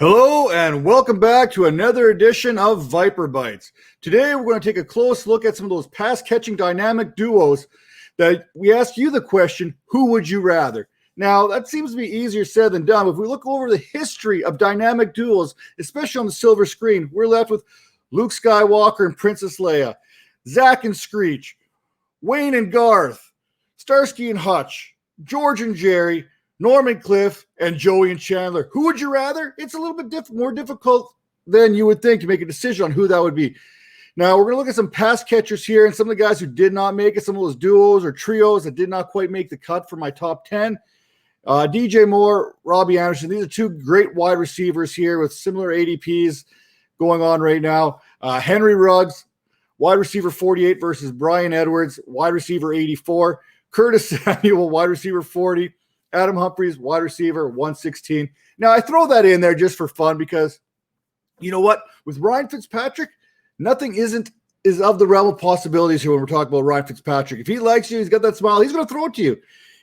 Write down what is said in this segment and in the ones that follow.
Hello and welcome back to another edition of Viper Bytes. Today we're going to take a close look at some of those pass-catching dynamic duos that we asked you the question, who would you rather? Now, that seems to be easier said than done. If we look over the history of dynamic duos, especially on the silver screen, we're left with Luke Skywalker and Princess Leia, Zach and Screech, Wayne and Garth, Starsky and Hutch, George and Jerry, Norman Cliff, and Joey and Chandler. Who would you rather? It's a little bit more difficult than you would think to make a decision on who that would be. Now, we're going to look at some pass catchers here and some of the guys who did not make it, some of those duos or trios that did not quite make the cut for my top 10. DJ Moore, Robbie Anderson. These are two great wide receivers here with similar ADPs going on right now. Henry Ruggs, wide receiver 48 versus Brian Edwards, wide receiver 84. Curtis Samuel, wide receiver 40. Adam Humphries, wide receiver, 116. Now, I throw that in there just for fun because, you know what? With Ryan Fitzpatrick, nothing is of the realm of possibilities here when we're talking about Ryan Fitzpatrick. If he likes you, he's got that smile, he's going to throw it to you.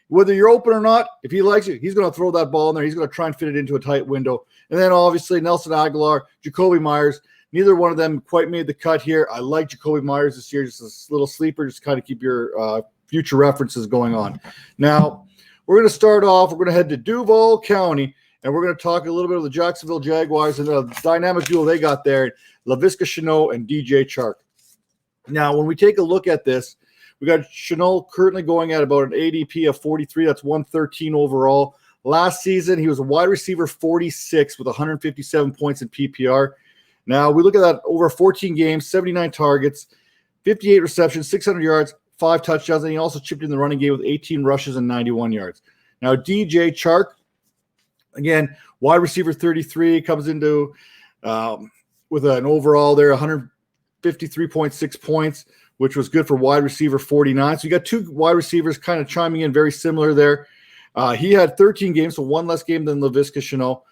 Whether you're open or not, if he likes you, he's going to throw that ball in there. He's going to try and fit it into a tight window. And then, obviously, Nelson Aguilar, Jacoby Myers. Neither one of them quite made the cut here. I like Jacoby Myers this year, just a little sleeper, just kind of keep your future references going on. Now, we're going to start off. We're going to head to Duval County, and we're going to talk a little bit of the Jacksonville Jaguars and the dynamic duo they got there, Laviska Shenault and DJ Chark. Now, when we take a look at this, we got Shenault currently going at about an ADP of 43. That's 113 overall. Last season, he was a wide receiver 46 with 157 points in PPR. Now, we look at that over 14 games, 79 targets, 58 receptions, 600 yards, 5 touchdowns, and he also chipped in the running game with 18 rushes and 91 yards. Now, DJ Chark, again, wide receiver 33, comes into with an overall there, 153.6 points, which was good for wide receiver 49. So you got two wide receivers kind of chiming in very similar there. He had 13 games, so one less game than Laviska Shenault.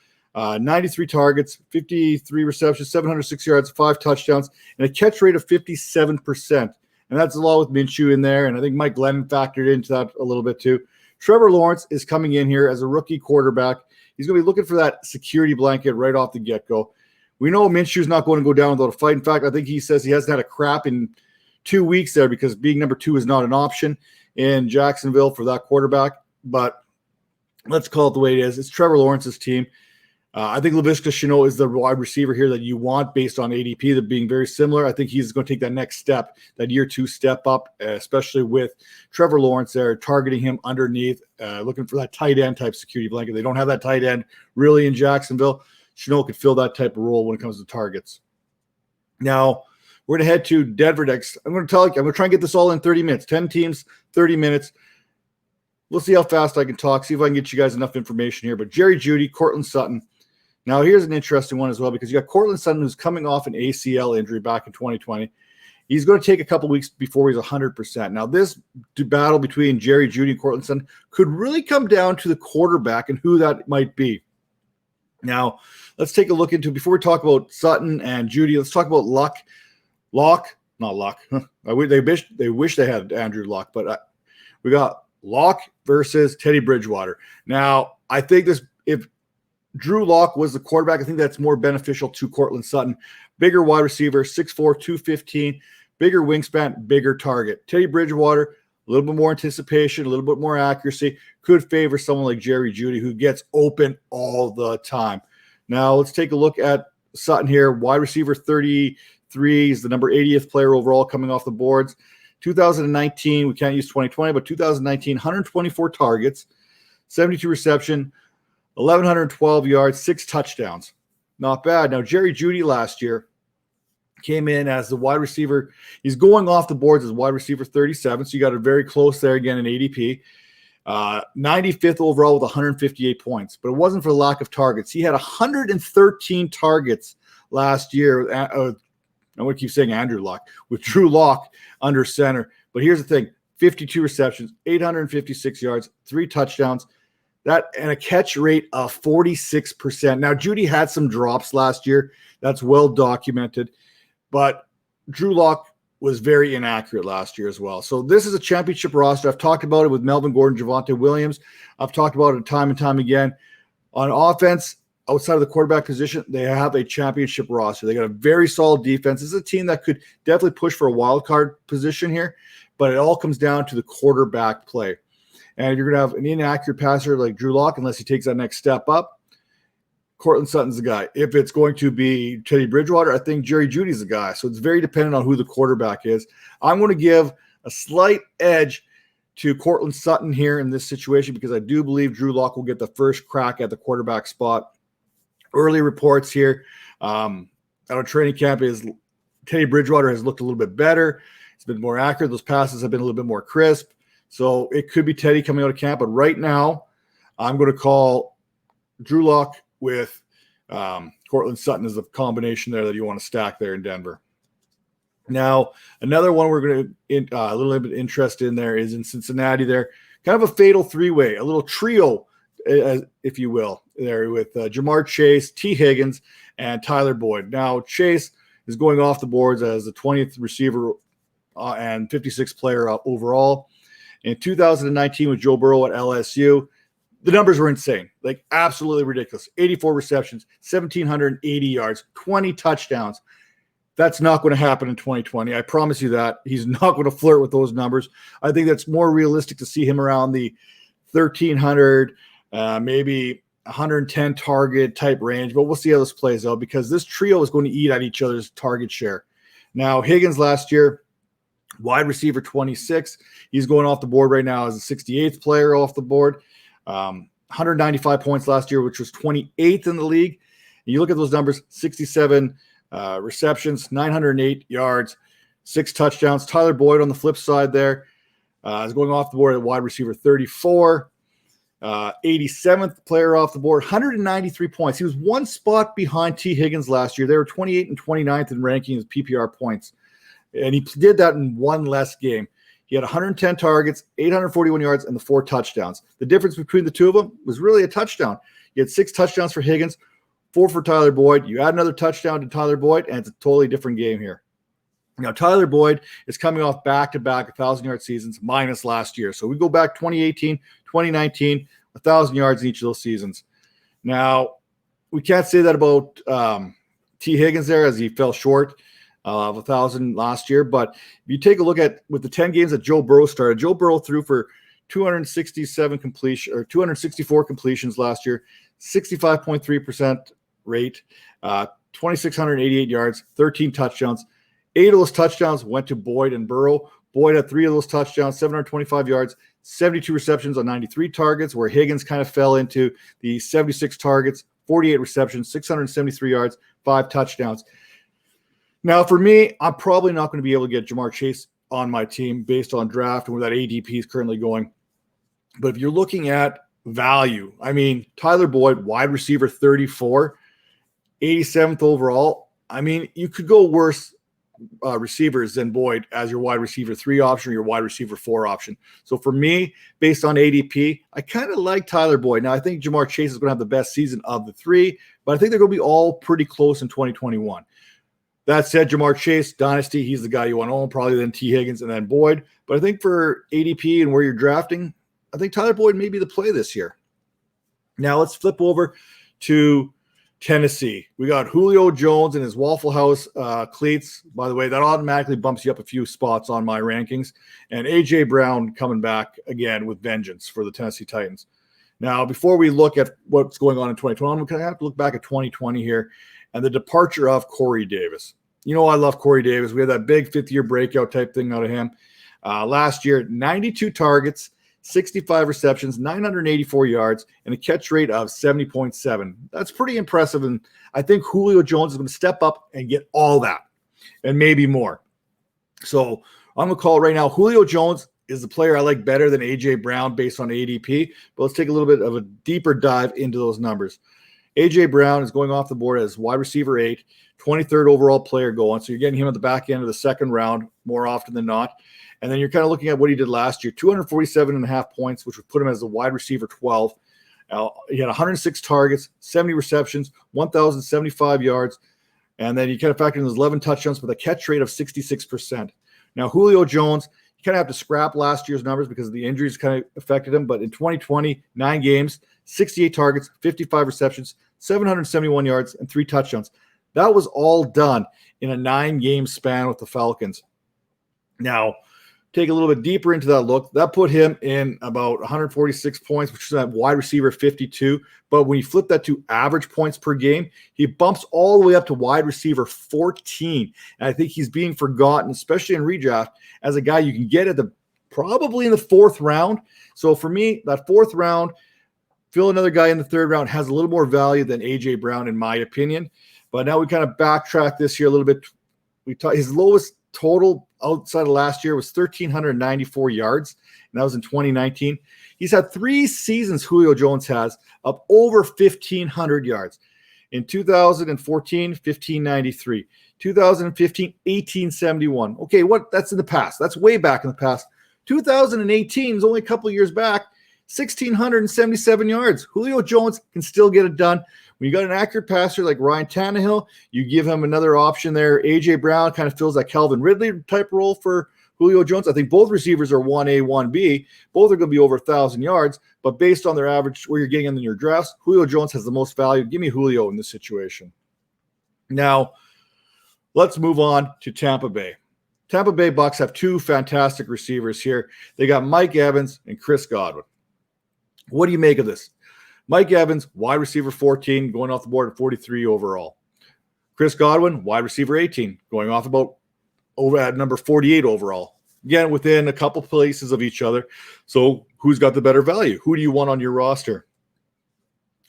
93 targets, 53 receptions, 706 yards, 5 touchdowns, and a catch rate of 57%. And that's a lot with Minshew in there. And I think Mike Glennon factored into that a little bit too. Trevor Lawrence is coming in here as a rookie quarterback. He's going to be looking for that security blanket right off the get-go. We know Minshew's not going to go down without a fight. In fact, I think he says he hasn't had a crap in 2 weeks there because being number 2 is not an option in Jacksonville for that quarterback. But let's call it the way it is. It's Trevor Lawrence's team. I think Laviska Shenault is the wide receiver here that you want based on ADP, that being very similar. I think he's going to take that next step, that year 2 step up, especially with Trevor Lawrence there, targeting him underneath, looking for that tight end type security blanket. They don't have that tight end really in Jacksonville. Shenault could fill that type of role when it comes to targets. Now, we're going to head to Denver next. I'm going to try and get this all in 30 minutes. 10 teams, 30 minutes. We'll see how fast I can talk, see if I can get you guys enough information here. But Jerry Jeudy, Courtland Sutton. Now, here's an interesting one as well because you got Courtland Sutton, who's coming off an ACL injury back in 2020. He's going to take a couple weeks before he's 100%. Now, this battle between Jerry Jeudy and Courtland Sutton could really come down to the quarterback and who that might be. Now, let's take a look into, before we talk about Sutton and Jeudy, let's talk about Luck. Not Luck. They wish they had Andrew Luck, but we got Luck versus Teddy Bridgewater. Now, I think if Drew Lock was the quarterback, I think that's more beneficial to Courtland Sutton. Bigger wide receiver, 6'4", 215, bigger wingspan, bigger target. Teddy Bridgewater, a little bit more anticipation, a little bit more accuracy, could favor someone like Jerry Jeudy, who gets open all the time. Now, let's take a look at Sutton here. Wide receiver 33 is the number 80th player overall coming off the boards. 2019, we can't use 2020, but 2019, 124 targets, 72 reception, 1,112 yards, 6 touchdowns. Not bad. Now, Jerry Jeudy last year came in as the wide receiver. He's going off the boards as wide receiver 37, so you got it very close there again in ADP. 95th overall with 158 points, but it wasn't for lack of targets. He had 113 targets last year. I'm going to keep saying Andrew Luck, with Drew Lock under center. But here's the thing, 52 receptions, 856 yards, 3 touchdowns. That and a catch rate of 46%. Now, Jeudy had some drops last year. That's well documented. But Drew Lock was very inaccurate last year as well. So this is a championship roster. I've talked about it with Melvin Gordon, Javonte Williams. I've talked about it time and time again. On offense, outside of the quarterback position, they have a championship roster. They got a very solid defense. This is a team that could definitely push for a wild card position here, but it all comes down to the quarterback play. And if you're going to have an inaccurate passer like Drew Lock, unless he takes that next step up, Courtland Sutton's the guy. If it's going to be Teddy Bridgewater, I think Jerry Jeudy's the guy. So it's very dependent on who the quarterback is. I'm going to give a slight edge to Courtland Sutton here in this situation because I do believe Drew Lock will get the first crack at the quarterback spot. Early reports here out of training camp is Teddy Bridgewater has looked a little bit better. It's been more accurate. Those passes have been a little bit more crisp. So it could be Teddy coming out of camp. But right now, I'm going to call Drew Lock with Courtland Sutton as the combination there that you want to stack there in Denver. Now, another one we're going to a little bit interested in there is in Cincinnati there. Kind of a fatal three-way, a little trio, if you will, there with Jamar Chase, T. Higgins, and Tyler Boyd. Now, Chase is going off the boards as the 20th receiver and 56th player overall. In 2019 with Joe Burrow at LSU, the numbers were insane, like absolutely ridiculous. 84 receptions, 1,780 yards, 20 touchdowns. That's not going to happen in 2020. I promise you that. He's not going to flirt with those numbers. I think that's more realistic to see him around the 1,300, maybe 110 target type range, but we'll see how this plays out because this trio is going to eat at each other's target share. Now, Higgins last year, wide receiver 26. He's going off the board right now as the 68th player off the board. 195 points last year, which was 28th in the league. And you look at those numbers, 67 receptions, 908 yards, 6 touchdowns. Tyler Boyd on the flip side there is going off the board at wide receiver 34. 87th player off the board, 193 points. He was one spot behind T. Higgins last year. They were 28 and 29th in ranking as PPR points. And he did that in one less game. He had 110 targets, 841 yards, and the 4 touchdowns. The difference between the two of them was really a touchdown. You had 6 touchdowns for Higgins, 4 for Tyler Boyd. You add another touchdown to Tyler Boyd, and it's a totally different game here. Now, Tyler Boyd is coming off back-to-back 1,000-yard seasons minus last year. So we go back 2018, 2019, 1,000 yards in each of those seasons. Now, we can't say that about T. Higgins there as he fell short of 1,000 last year. But if you take a look at with the 10 games that Joe Burrow started, Joe Burrow threw for 264 completions last year, 65.3% rate, 2,688 yards, 13 touchdowns. 8 of those touchdowns went to Boyd and Burrow. Boyd had 3 of those touchdowns, 725 yards, 72 receptions on 93 targets, where Higgins kind of fell into the 76 targets, 48 receptions, 673 yards, 5 touchdowns. Now, for me, I'm probably not going to be able to get Jamar Chase on my team based on draft and where that ADP is currently going. But if you're looking at value, I mean, Tyler Boyd, wide receiver 34, 87th overall. I mean, you could go worse receivers than Boyd as your wide receiver 3 option or your wide receiver 4 option. So for me, based on ADP, I kind of like Tyler Boyd. Now, I think Jamar Chase is going to have the best season of the 3, but I think they're going to be all pretty close in 2021. That said, Jamar Chase, Dynasty, he's the guy you want to own, probably then T. Higgins and then Boyd. But I think for ADP and where you're drafting, I think Tyler Boyd may be the play this year. Now let's flip over to Tennessee. We got Julio Jones and his Waffle House cleats. By the way, that automatically bumps you up a few spots on my rankings. And A.J. Brown coming back again with vengeance for the Tennessee Titans. Now, before we look at what's going on in 2020, I'm going to have to look back at 2020 here and the departure of Corey Davis. You know, I love Corey Davis. We had that big 5th-year breakout type thing out of him. Last year, 92 targets, 65 receptions, 984 yards, and a catch rate of 70.7. That's pretty impressive, and I think Julio Jones is going to step up and get all that and maybe more. So I'm going to call it right now. Julio Jones is the player I like better than A.J. Brown based on ADP, but let's take a little bit of a deeper dive into those numbers. A.J. Brown is going off the board as wide receiver 8, 23rd overall player going. So you're getting him at the back end of the second round more often than not. And then you're kind of looking at what he did last year, 247.5 points, which would put him as the wide receiver 12. He had 106 targets, 70 receptions, 1,075 yards. And then you kind of factor in those 11 touchdowns with a catch rate of 66%. Now, Julio Jones, you kind of have to scrap last year's numbers because the injuries kind of affected him. But in 2020, 9 games, 68 targets, 55 receptions, 771 yards, and 3 touchdowns. That was all done in a 9-game span with the Falcons. Now, take a little bit deeper into that look. That put him in about 146 points, which is a wide receiver 52. But when you flip that to average points per game, he bumps all the way up to wide receiver 14. And I think he's being forgotten, especially in redraft, as a guy you can get at probably in the 4th round. So for me, that 4th round, feel another guy in the 3rd round has a little more value than A.J. Brown, in my opinion. But now we kind of backtrack this year a little bit. His lowest total outside of last year was 1,394 yards, and that was in 2019. He's had 3 seasons, Julio Jones has, of over 1,500 yards. In 2014, 1,593. 2015, 1,871. Okay, that's in the past. That's way back in the past. 2018 is only a couple of years back, 1,677 yards. Julio Jones can still get it done. When you got an accurate passer like Ryan Tannehill, you give him another option there. A.J. Brown kind of fills that Calvin Ridley type role for Julio Jones. I think both receivers are 1A, 1B. Both are going to be over 1,000 yards, but based on their average, where you're getting them in your drafts, Julio Jones has the most value. Give me Julio in this situation. Now, let's move on to Tampa Bay. Tampa Bay Bucks have 2 fantastic receivers here. They got Mike Evans and Chris Godwin. What do you make of this? Mike Evans, wide receiver 14, going off the board at 43 overall. Chris Godwin, wide receiver 18, going off over at number 48 overall. Again, within a couple places of each other. So who's got the better value? Who do you want on your roster?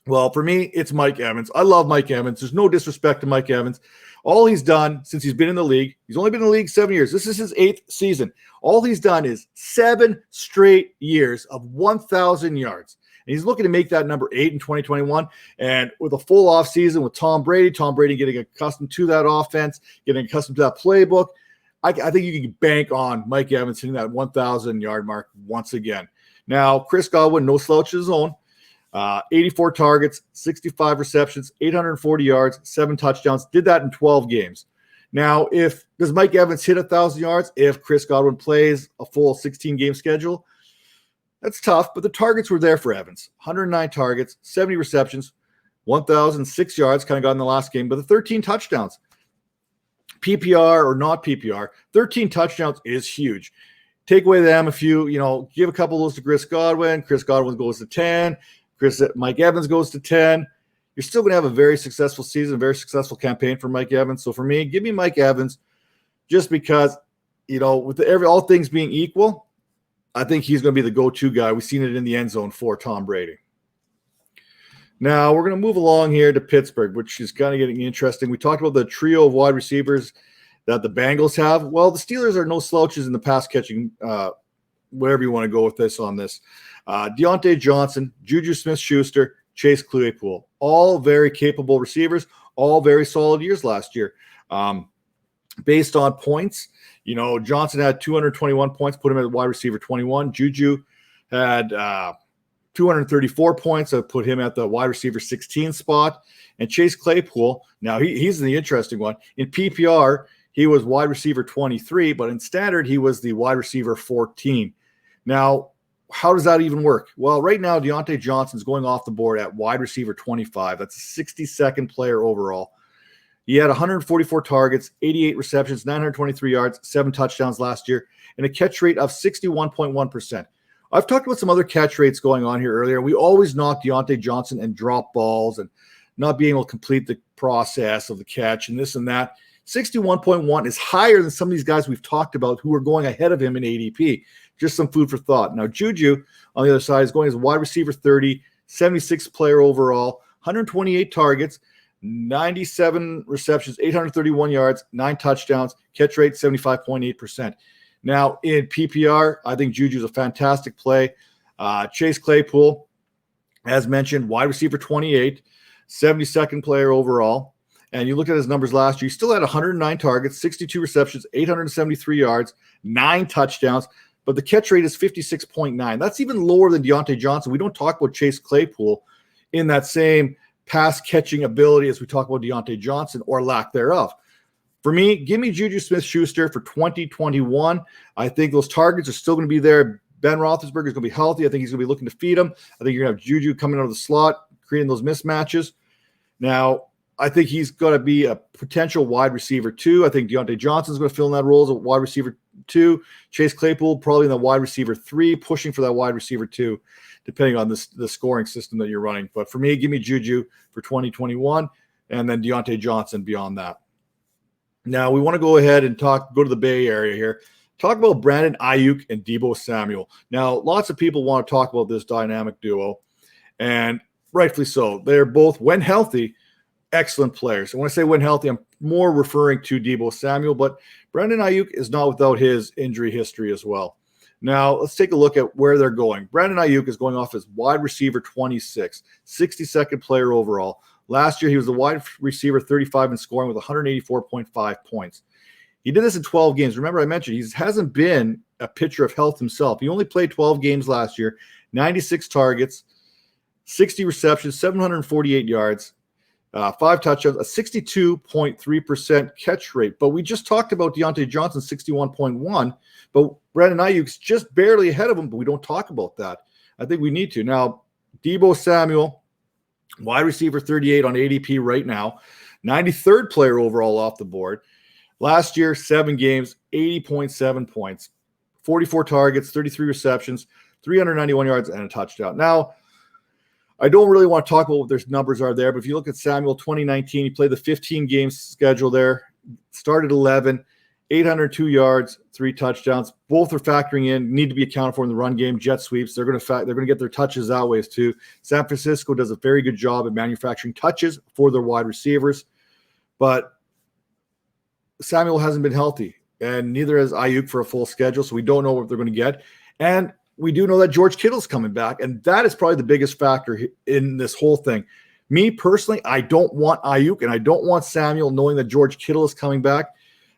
Well, for me, it's Mike Evans. I love Mike Evans. There's no disrespect to Mike Evans. All he's done since he's been in the league, he's only been in the league 7 years. This is his 8th season. All he's done is 7 straight years of 1,000 yards. And he's looking to make that number 8 in 2021. And with a full offseason with Tom Brady getting accustomed to that offense, getting accustomed to that playbook, I think you can bank on Mike Evans hitting that 1,000-yard mark once again. Now, Chris Godwin, no slouch of his own. 84 targets, 65 receptions, 840 yards, 7 touchdowns. Did that in 12 games. Now, does Mike Evans hit 1,000 yards if Chris Godwin plays a full 16-game schedule? That's tough, but the targets were there for Evans. 109 targets, 70 receptions, 1,006 yards, kind of got in the last game, but the 13 touchdowns. PPR or not PPR, 13 touchdowns is huge. Take away them if you give a couple of those to Chris Godwin. Chris Godwin goes to 10. Mike Evans goes to 10. You're still going to have a very successful season, a very successful campaign for Mike Evans. So for me, give me Mike Evans just because, with all things being equal, I think he's going to be the go-to guy. We've seen it in the end zone for Tom Brady. Now, we're going to move along here to Pittsburgh, which is kind of getting interesting. We talked about the trio of wide receivers that the Bengals have. Well, the Steelers are no slouches in the pass-catching, wherever you want to go with this on this. Diontae Johnson, Juju Smith-Schuster, Chase Claypool, all very capable receivers, all very solid years last year. Based on points, Johnson had 221 points, put him at wide receiver 21. Juju had 234 points, that put him at the wide receiver 16 spot. And Chase Claypool, now he's the interesting one. In PPR, he was wide receiver 23, but in standard, he was the wide receiver 14. Now, how does that even work? Well, right now, Diontae Johnson's going off the board at wide receiver 25. That's a 62nd player overall. He had 144 targets, 88 receptions, 923 yards, 7 touchdowns last year, and a catch rate of 61.1%. I've talked about some other catch rates going on here earlier. We always knock Diontae Johnson and drop balls and not being able to complete the process of the catch and this and that. 61.1 is higher than some of these guys we've talked about who are going ahead of him in ADP. Just some food for thought. Now, Juju, on the other side, is going as wide receiver 30, 76th player overall, 128 targets, 97 receptions, 831 yards, 9 touchdowns, catch rate 75.8%. Now, in PPR, I think Juju's a fantastic play. Chase Claypool, as mentioned, wide receiver 28, 72nd player overall. And you look at his numbers last year, he still had 109 targets, 62 receptions, 873 yards, 9 touchdowns, but the catch rate is 56.9. That's even lower than Diontae Johnson. We don't talk about Chase Claypool in that same pass-catching ability as we talk about Diontae Johnson or lack thereof. For me, give me Juju Smith-Schuster for 2021. I think those targets are still going to be there. Ben Roethlisberger is going to be healthy. I think he's going to be looking to feed him. I think you're going to have Juju coming out of the slot, creating those mismatches. Now, I think he's going to be a potential wide receiver 2. I think Diontae Johnson's going to fill in that role as a wide receiver 2. Chase Claypool probably in the wide receiver 3, pushing for that wide receiver 2, depending on the scoring system that you're running. But for me, give me Juju for 2021, and then Diontae Johnson beyond that. Now, we want to go ahead and go to the Bay Area here. Talk about Brandon Aiyuk and Deebo Samuel. Now, lots of people want to talk about this dynamic duo, and rightfully so. They're both, when healthy, excellent players. And when I say when healthy, I'm more referring to Deebo Samuel, but Brandon Aiyuk is not without his injury history as well. Now, let's take a look at where they're going. Brandon Aiyuk is going off as wide receiver 26, 62nd player overall. Last year, he was the wide receiver 35 in scoring with 184.5 points. He did this in 12 games. Remember, I mentioned he hasn't been a picture of health himself. He only played 12 games last year, 96 targets, 60 receptions, 748 yards, 5 touchdowns, a 62.3% catch rate. But we just talked about Diontae Johnson, 61.1. But Brandon Aiyuk's just barely ahead of him, but we don't talk about that. I think we need to. Now, Deebo Samuel, wide receiver 38 on ADP right now, 93rd player overall off the board. Last year, 7 games, 80.7 points, 44 targets, 33 receptions, 391 yards, and a touchdown. Now, I don't really want to talk about what their numbers are there, but if you look at Samuel 2019, he played the 15-game schedule there, started 11, 802 yards, 3 touchdowns. Both are factoring in, need to be accounted for in the run game, jet sweeps. They're going to get their touches that way too. San Francisco does a very good job at manufacturing touches for their wide receivers, but Samuel hasn't been healthy, and neither has Aiyuk for a full schedule, so we don't know what they're going to get. And we do know that George Kittle's coming back, and that is probably the biggest factor in this whole thing. Me personally, I don't want Aiyuk, and I don't want Samuel knowing that George Kittle is coming back.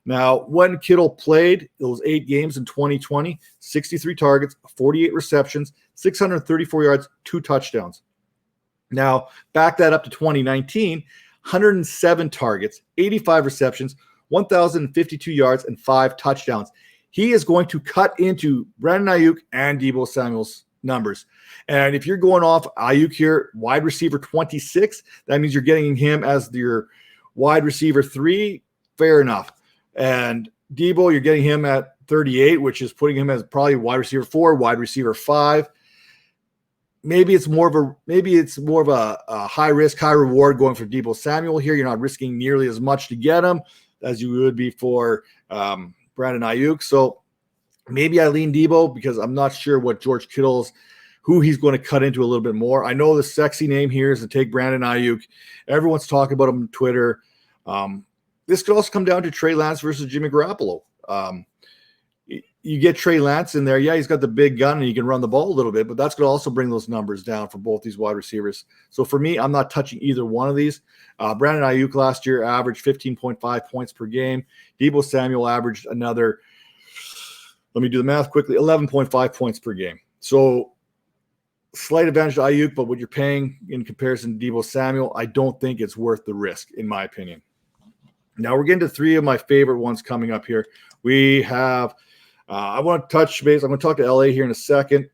Now, when Kittle played those 8 games in 2020, 63 targets, 48 receptions, 634 yards, 2 touchdowns. Now, back that up to 2019, 107 targets, 85 receptions, 1,052 yards, and 5 touchdowns. He is going to cut into Brandon Aiyuk and Deebo Samuel's numbers. And if you're going off Aiyuk here, wide receiver 26, that means you're getting him as your wide receiver 3. Fair enough. And Deebo, you're getting him at 38, which is putting him as probably wide receiver 4, wide receiver 5. Maybe it's more of a high risk, high reward going for Deebo Samuel here. You're not risking nearly as much to get him as you would be for Brandon Aiyuk. So maybe I lean Deebo because I'm not sure what George Kittle's, who he's going to cut into a little bit more. I know the sexy name here is to take Brandon Aiyuk. Everyone's talking about him on Twitter. This could also come down to Trey Lance versus Jimmy Garoppolo. You get Trey Lance in there. Yeah, he's got the big gun and he can run the ball a little bit, but that's going to also bring those numbers down for both these wide receivers. So for me, I'm not touching either one of these. Brandon Aiyuk last year averaged 15.5 points per game. Deebo Samuel averaged another, let me do the math quickly, 11.5 points per game. So slight advantage to Aiyuk, but what you're paying in comparison to Deebo Samuel, I don't think it's worth the risk, in my opinion. Now we're getting to 3 of my favorite ones coming up here. We have I want to touch base. I'm going to talk to LA here in a second,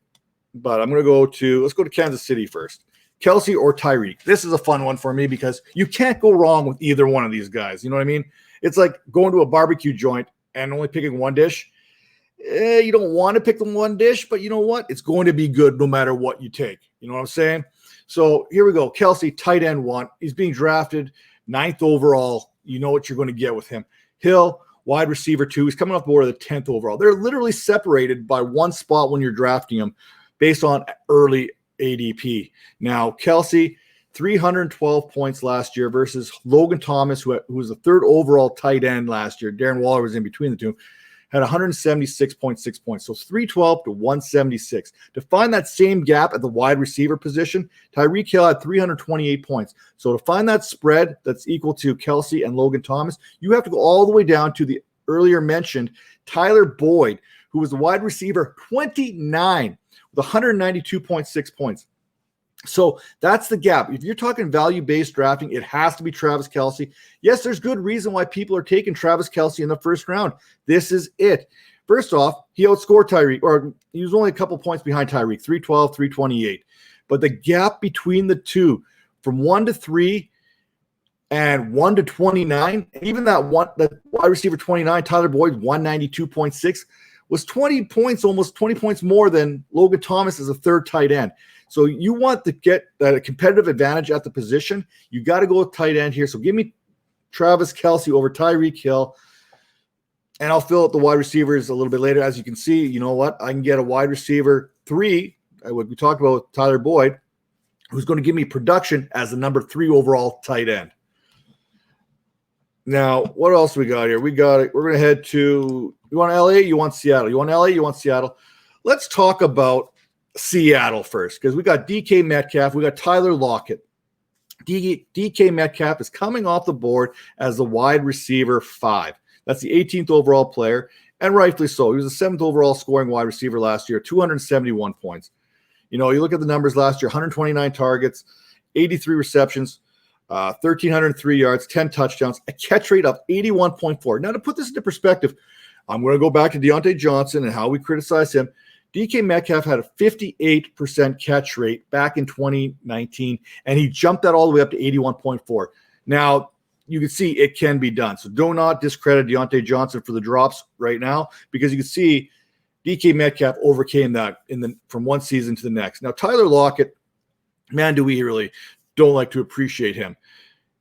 but let's go to Kansas City first. Kelce or Tyreek. This is a fun one for me because you can't go wrong with either one of these guys. You know what I mean? It's like going to a barbecue joint and only picking one dish. You don't want to pick the one dish, but you know what? It's going to be good no matter what you take. You know what I'm saying? So here we go. Kelce, tight end 1. He's being drafted 9th overall. You know what you're going to get with him. Hill, wide receiver 2. He's coming off the board of the 10th overall. They're literally separated by 1 spot when you're drafting him based on early ADP. Now, Kelce, 312 points last year versus Logan Thomas, who was the 3rd overall tight end last year. Darren Waller was in between the two. Had 176.6 points. So 312 to 176. To find that same gap at the wide receiver position, Tyreek Hill had 328 points. So to find that spread that's equal to Kelce and Logan Thomas, you have to go all the way down to the earlier mentioned Tyler Boyd, who was the wide receiver 29 with 192.6 points. So that's the gap. If you're talking value-based drafting, it has to be Travis Kelce. Yes, there's good reason why people are taking Travis Kelce in the first round. This is it. First off, he outscored Tyreek, or he was only a couple points behind Tyreek, 312, 328. But the gap between the two, from 1 to 3, And 1 to 29, even that wide receiver 29, Tyler Boyd, 192.6, was 20 points, almost 20 points more than Logan Thomas as a third tight end. So you want to get that competitive advantage at the position. You got to go with tight end here. So give me Travis Kelce over Tyreek Hill. And I'll fill out the wide receivers a little bit later. As you can see, you know what? I can get a wide receiver 3, what we talked about with Tyler Boyd, who's going to give me production as the number 3 overall tight end. Now, what else we got here? We're going to head to, you want LA? You want Seattle? You want LA? You want Seattle? Let's talk about Seattle first, because we got DK Metcalf. We got Tyler Lockett. DK Metcalf is coming off the board as the wide receiver 5. That's the 18th overall player, and rightfully so. He was the 7th overall scoring wide receiver last year, 271 points. You know, you look at the numbers last year, 129 targets, 83 receptions, 1,303 yards, 10 touchdowns, a catch rate of 81.4. Now, to put this into perspective, I'm going to go back to Diontae Johnson and how we criticize him. DK Metcalf had a 58% catch rate back in 2019, and he jumped that all the way up to 81.4. Now, you can see it can be done. So do not discredit Diontae Johnson for the drops right now, because you can see DK Metcalf overcame that from one season to the next. Now, Tyler Lockett, man, do we really don't like to appreciate him.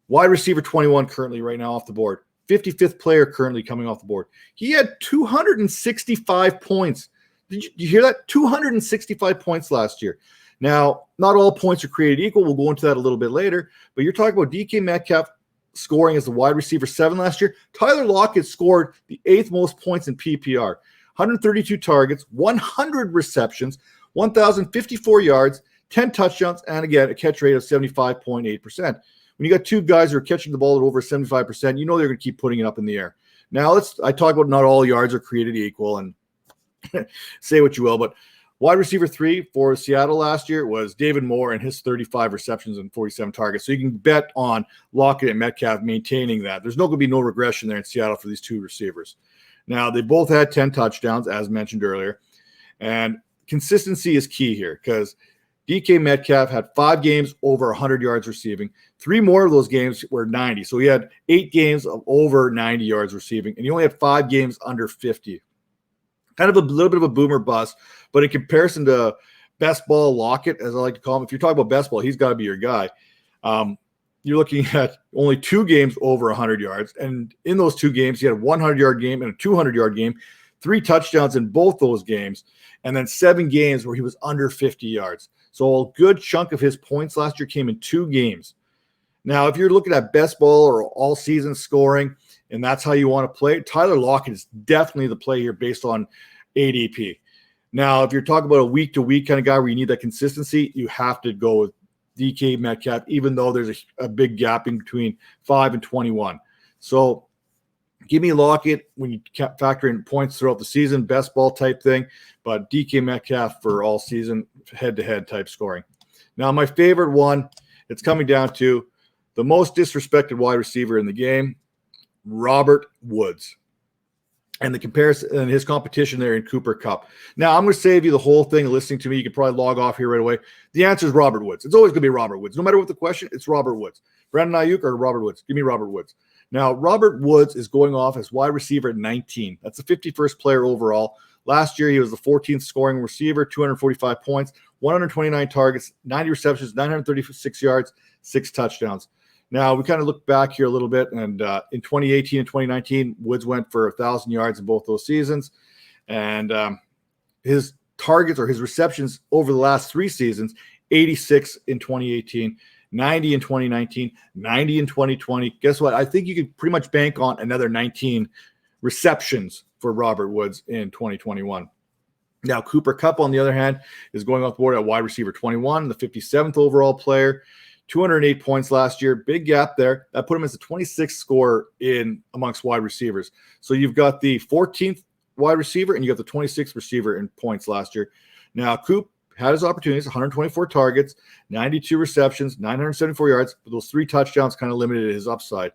Wide receiver 21 currently right now off the board. 55th player currently coming off the board. He had 265 points. Did you hear that? 265 points last year. Now, not all points are created equal. We'll go into that a little bit later. But you're talking about DK Metcalf scoring as the wide receiver 7 last year. Tyler Lockett scored the 8th most points in PPR. 132 targets, 100 receptions, 1,054 yards, 10 touchdowns, and again, a catch rate of 75.8%. When you got two guys who are catching the ball at over 75%, you know they're going to keep putting it up in the air. Now, I talk about not all yards are created equal, and say what you will, but wide receiver 3 for Seattle last year was David Moore and his 35 receptions and 47 targets. So you can bet on Lockett and Metcalf maintaining that. There's going to be no regression there in Seattle for these two receivers. Now, they both had 10 touchdowns, as mentioned earlier, and consistency is key here, because DK Metcalf had 5 games over 100 yards receiving. 3 more of those games were 90. So he had 8 games of over 90 yards receiving, and he only had 5 games under 50. Kind of a little bit of a boomer bust, but in comparison to best ball Lockett, as I like to call him, if you're talking about best ball, he's got to be your guy. You're looking at only 2 games over 100 yards, and in those 2 games, he had a 100-yard game and a 200-yard game, 3 touchdowns in both those games, and then 7 games where he was under 50 yards. So a good chunk of his points last year came in 2 games. Now, if you're looking at best ball or all season scoring, and that's how you want to play, Tyler Lockett is definitely the play here based on ADP. Now, if you're talking about a week-to-week kind of guy where you need that consistency, you have to go with DK Metcalf, even though there's a big gap in between 5 and 21. So give me Lockett when you factor in points throughout the season, best ball type thing, but DK Metcalf for all season, head-to-head type scoring. Now, my favorite one, it's coming down to the most disrespected wide receiver in the game, Robert Woods. And the comparison and his competition there in Cooper Kupp. Now, I'm going to save you the whole thing listening to me. You can probably log off here right away. The answer is Robert Woods. It's always going to be Robert Woods. No matter what the question, it's Robert Woods. Brandon Aiyuk or Robert Woods? Give me Robert Woods. Now, Robert Woods is going off as wide receiver at 19. That's the 51st player overall. Last year, he was the 14th scoring receiver, 245 points, 129 targets, 90 receptions, 936 yards, 6 touchdowns. Now, we kind of look back here a little bit, and in 2018 and 2019, Woods went for 1,000 yards in both those seasons. And his targets or his receptions over the last 3 seasons, 86 in 2018, 90 in 2019, 90 in 2020. Guess what? I think you could pretty much bank on another 19 receptions for Robert Woods in 2021. Now, Cooper Kupp, on the other hand, is going off the board at wide receiver 21, the 57th overall player. 208 points last year. Big gap there. That put him as the 26th scorer in amongst wide receivers. So you've got the 14th wide receiver and you got the 26th receiver in points last year. Now, Coop had his opportunities, 124 targets, 92 receptions, 974 yards, but those 3 touchdowns kind of limited his upside.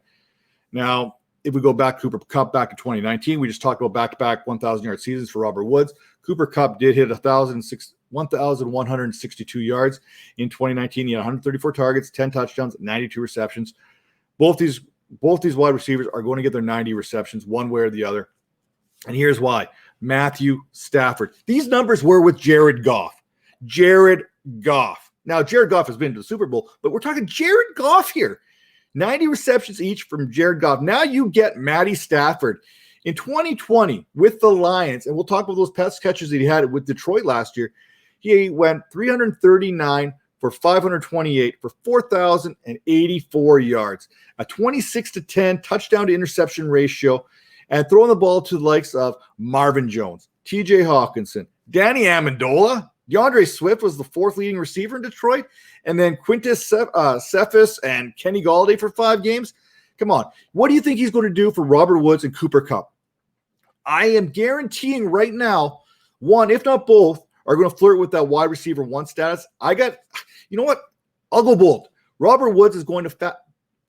Now, if we go back, Cooper Kupp back in 2019, we just talked about back-to-back 1,000-yard seasons for Robert Woods. Cooper Kupp did hit 1,162 yards in 2019. He had 134 targets, 10 touchdowns, 92 receptions. Both these wide receivers are going to get their 90 receptions one way or the other. And here's why. Matthew Stafford. These numbers were with Jared Goff. Jared Goff. Now, Jared Goff has been to the Super Bowl, but we're talking Jared Goff here. 90 receptions each from Jared Goff. Now you get Matty Stafford. In 2020 with the Lions, and we'll talk about those pass catches that he had with Detroit last year, he went 339 for 528 for 4,084 yards, a 26-10 touchdown to interception ratio, and throwing the ball to the likes of Marvin Jones, TJ Hawkinson, Danny Amendola. DeAndre Swift was the fourth leading receiver in Detroit, and then Quintus Cephas and Kenny Golladay for 5 games. Come on. What do you think he's going to do for Robert Woods and Cooper Kupp? I am guaranteeing right now, one, if not both, are going to flirt with that wide receiver 1 status. You know what? I'll go bold. Robert Woods is going to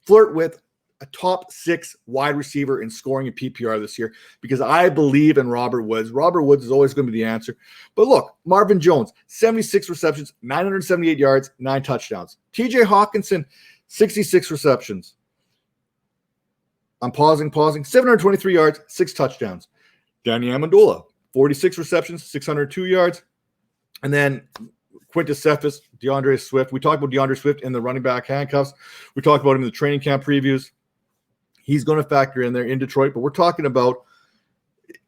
flirt with a top 6 wide receiver in scoring in PPR this year because I believe in Robert Woods. Robert Woods is always going to be the answer. But look, Marvin Jones, 76 receptions, 978 yards, 9 touchdowns. TJ Hawkinson, 66 receptions. I'm pausing. 723 yards, 6 touchdowns. Danny Amendola, 46 receptions, 602 yards. And then Quintus Cephas, DeAndre Swift. We talked about DeAndre Swift in the running back handcuffs. We talked about him in the training camp previews. He's going to factor in there in Detroit, but we're talking about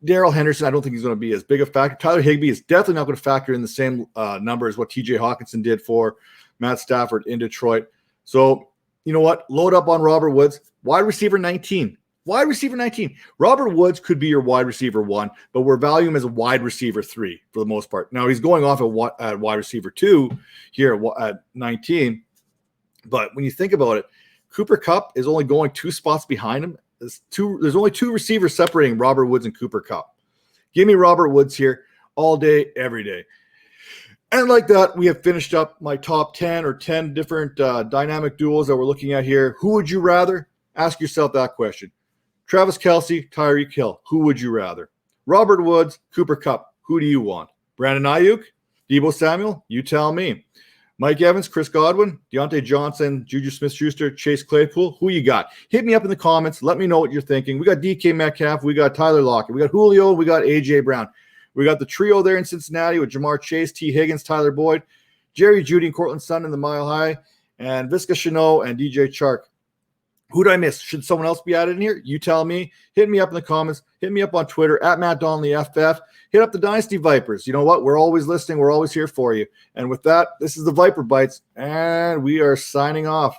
Darrell Henderson. I don't think he's going to be as big a factor. Tyler Higbee is definitely not going to factor in the same number as what TJ Hawkinson did for Matt Stafford in Detroit. So, you know what? Load up on Robert Woods. Wide receiver 19. Robert Woods could be your wide receiver 1, but we're valuing him as a wide receiver 3 for the most part. Now, he's going off at wide receiver 2 here at 19. But when you think about it, Cooper Kupp is only going 2 spots behind him. There's only 2 receivers separating Robert Woods and Cooper Kupp. Give me Robert Woods here all day, every day. And like that, we have finished up my top 10 or 10 different dynamic duos that we're looking at here. Who would you rather? Ask yourself that question. Travis Kelce, Tyreek Hill. Who would you rather? Robert Woods, Cooper Kupp. Who do you want? Brandon Aiyuk, Deebo Samuel? You tell me. Mike Evans, Chris Godwin, Diontae Johnson, Juju Smith-Schuster, Chase Claypool. Who you got? Hit me up in the comments. Let me know what you're thinking. We got DK Metcalf. We got Tyler Lockett. We got Julio. We got A.J. Brown. We got the trio there in Cincinnati with Jamar Chase, T. Higgins, Tyler Boyd, Jerry Jeudy, and Courtland Sutton in the Mile High, and Laviska Shenault and DJ Chark. Who did I miss? Should someone else be added in here? You tell me. Hit me up in the comments. Hit me up on Twitter, at Matt Donnelly FF. Hit up the Dynasty Vipers. You know what? We're always listening. We're always here for you. And with that, this is the Viper Bytes, and we are signing off.